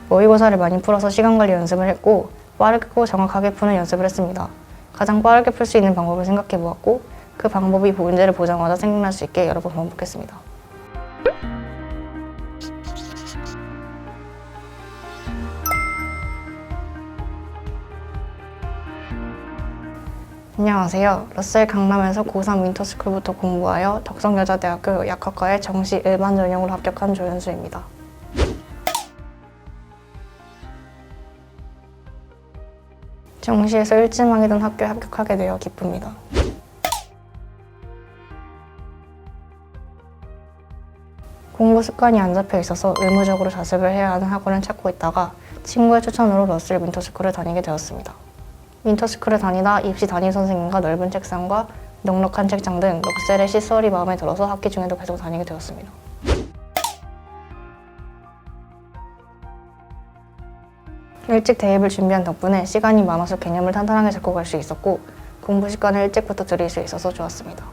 모의고사를 많이 풀어서 시간관리 연습을 했고 빠르고 정확하게 푸는 연습을 했습니다. 가장 빠르게 풀 수 있는 방법을 생각해 보았고 그 방법이 문제를 보자마자 생각날 수 있게 여러 번 반복했습니다. 안녕하세요. 러셀 강남에서 고3 윈터스쿨부터 공부하여 덕성여자대학교 약학과에 정시 일반 전형으로 합격한 조현수입니다. 정시에서 일지망이던 학교에 합격하게 되어 기쁩니다. 공부 습관이 안 잡혀 있어서 의무적으로 자습을 해야 하는 학원을 찾고 있다가 친구의 추천으로 러셀 윈터스쿨을 다니게 되었습니다. 윈터스쿨을 다니다 입시 담임 선생님과 넓은 책상과 넉넉한 책장 등 러셀의 시설이 마음에 들어서 학기 중에도 계속 다니게 되었습니다. 일찍 대입을 준비한 덕분에 시간이 많아서 개념을 탄탄하게 잡고 갈 수 있었고 공부 시간을 일찍부터 들일 수 있어서 좋았습니다.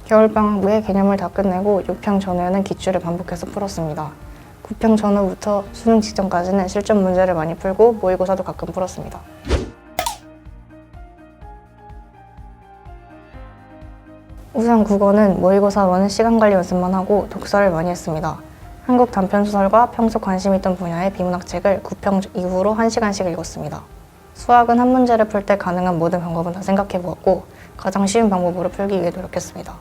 겨울방학 후에 개념을 다 끝내고 6평 전후에는 기출을 반복해서 풀었습니다. 9평 전후부터 수능 직전까지는 실전 문제를 많이 풀고 모의고사도 가끔 풀었습니다. 우선 국어는 모의고사로는 시간관리 연습만 하고 독서를 많이 했습니다. 한국 단편소설과 평소 관심 있던 분야의 비문학책을 9평 이후로 1시간씩 읽었습니다. 수학은 한 문제를 풀 때 가능한 모든 방법은 다 생각해 보았고 가장 쉬운 방법으로 풀기 위해 노력했습니다.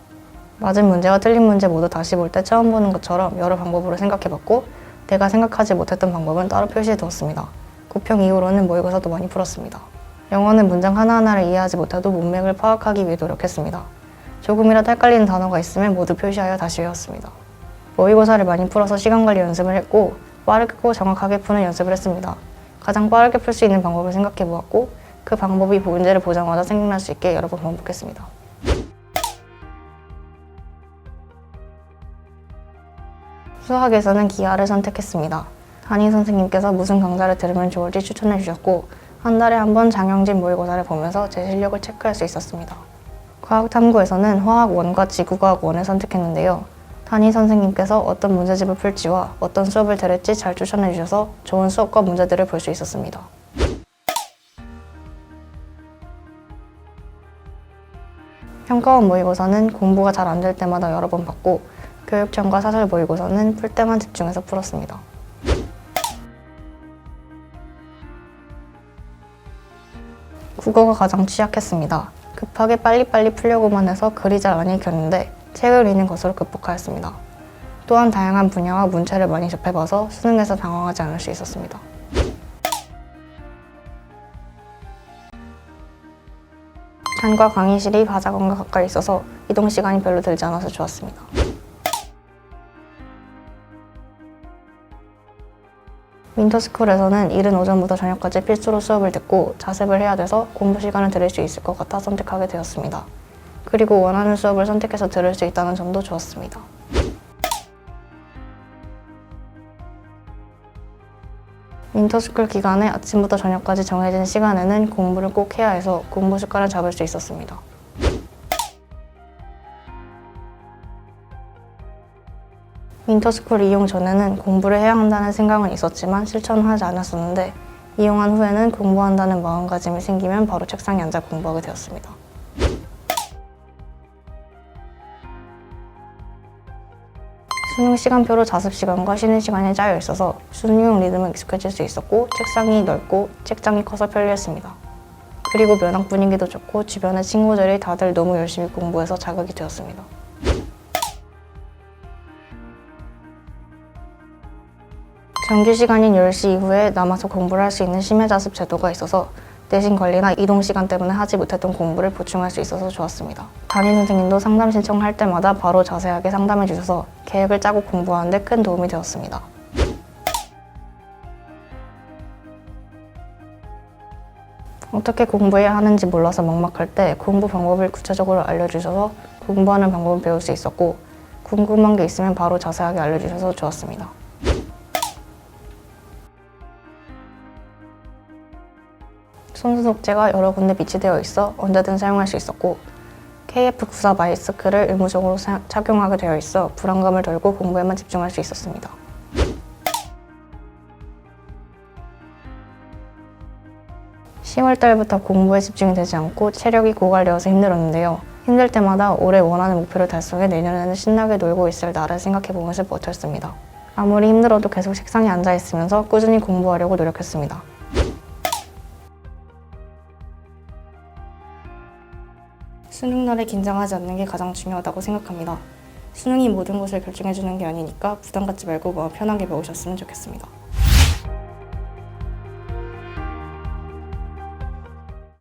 맞은 문제와 틀린 문제 모두 다시 볼 때 처음 보는 것처럼 여러 방법으로 생각해 봤고 내가 생각하지 못했던 방법은 따로 표시해 두었습니다. 9평 이후로는 모의고사도 많이 풀었습니다. 영어는 문장 하나하나를 이해하지 못해도 문맥을 파악하기 위해 노력했습니다. 조금이라도 헷갈리는 단어가 있으면 모두 표시하여 다시 외웠습니다. 모의고사를 많이 풀어서 시간관리 연습을 했고 빠르고 정확하게 푸는 연습을 했습니다. 가장 빠르게 풀 수 있는 방법을 생각해 보았고 그 방법이 문제를 보자마자 생각날 수 있게 여러 번 반복했습니다. 수학에서는 기하를 선택했습니다. 담임 선생님께서 무슨 강좌를 들으면 좋을지 추천해 주셨고 한 달에 한 번 장영진 모의고사를 보면서 제 실력을 체크할 수 있었습니다. 과학탐구에서는 화학 1과 지구과학 1을 선택했는데요. 담임 선생님께서 어떤 문제집을 풀지와 어떤 수업을 들을지 잘 추천해 주셔서 좋은 수업과 문제들을 볼 수 있었습니다. 평가원 모의고사는 공부가 잘 안 될 때마다 여러 번 봤고 교육청과 사설 모의고사는 풀 때만 집중해서 풀었습니다. 국어가 가장 취약했습니다. 급하게 빨리빨리 풀려고만 해서 글이 잘 안 읽혔는데 책을 읽는 것으로 극복하였습니다. 또한 다양한 분야와 문체를 많이 접해봐서 수능에서 당황하지 않을 수 있었습니다. 단과 강의실이 바자건과 가까이 있어서 이동 시간이 별로 들지 않아서 좋았습니다. 윈터스쿨에서는 이른 오전부터 저녁까지 필수로 수업을 듣고 자습을 해야 돼서 공부 시간을 들일 수 있을 것 같아 선택하게 되었습니다. 그리고 원하는 수업을 선택해서 들을 수 있다는 점도 좋았습니다. 윈터스쿨 기간에 아침부터 저녁까지 정해진 시간에는 공부를 꼭 해야 해서 공부 습관을 잡을 수 있었습니다. 윈터스쿨 이용 전에는 공부를 해야 한다는 생각은 있었지만 실천은 하지 않았었는데 이용한 후에는 공부한다는 마음가짐이 생기면 바로 책상에 앉아 공부하게 되었습니다. 수능 시간표로 자습 시간과 쉬는 시간이 짜여 있어서 수능용 리듬에 익숙해질 수 있었고 책상이 넓고 책장이 커서 편리했습니다. 그리고 면학 분위기도 좋고 주변의 친구들이 다들 너무 열심히 공부해서 자극이 되었습니다. 정규 시간인 10시 이후에 남아서 공부를 할 수 있는 심야자습 제도가 있어서 내신 관리나 이동 시간 때문에 하지 못했던 공부를 보충할 수 있어서 좋았습니다. 담임 선생님도 상담 신청할 때마다 바로 자세하게 상담해 주셔서 계획을 짜고 공부하는 데 큰 도움이 되었습니다. 어떻게 공부해야 하는지 몰라서 막막할 때 공부 방법을 구체적으로 알려주셔서 공부하는 방법을 배울 수 있었고 궁금한 게 있으면 바로 자세하게 알려주셔서 좋았습니다. 손수 독재가 여러 군데 비치되어 있어 언제든 사용할 수 있었고 KF94 마스크를 의무적으로 착용하게 되어 있어 불안감을 덜고 공부에만 집중할 수 있었습니다. (10월달부터) 공부에 집중이 되지 않고 체력이 고갈되어서 힘들었는데요. 힘들 때마다 올해 원하는 목표를 달성해 내년에는 신나게 놀고 있을 나를 생각해보면서 버텼습니다. 아무리 힘들어도 계속 책상에 앉아있으면서 꾸준히 공부하려고 노력했습니다. 수능날에 긴장하지 않는 게 가장 중요하다고 생각합니다. 수능이 모든 것을 결정해주는 게 아니니까 부담 갖지 말고 마음 편하게 배우셨으면 좋겠습니다.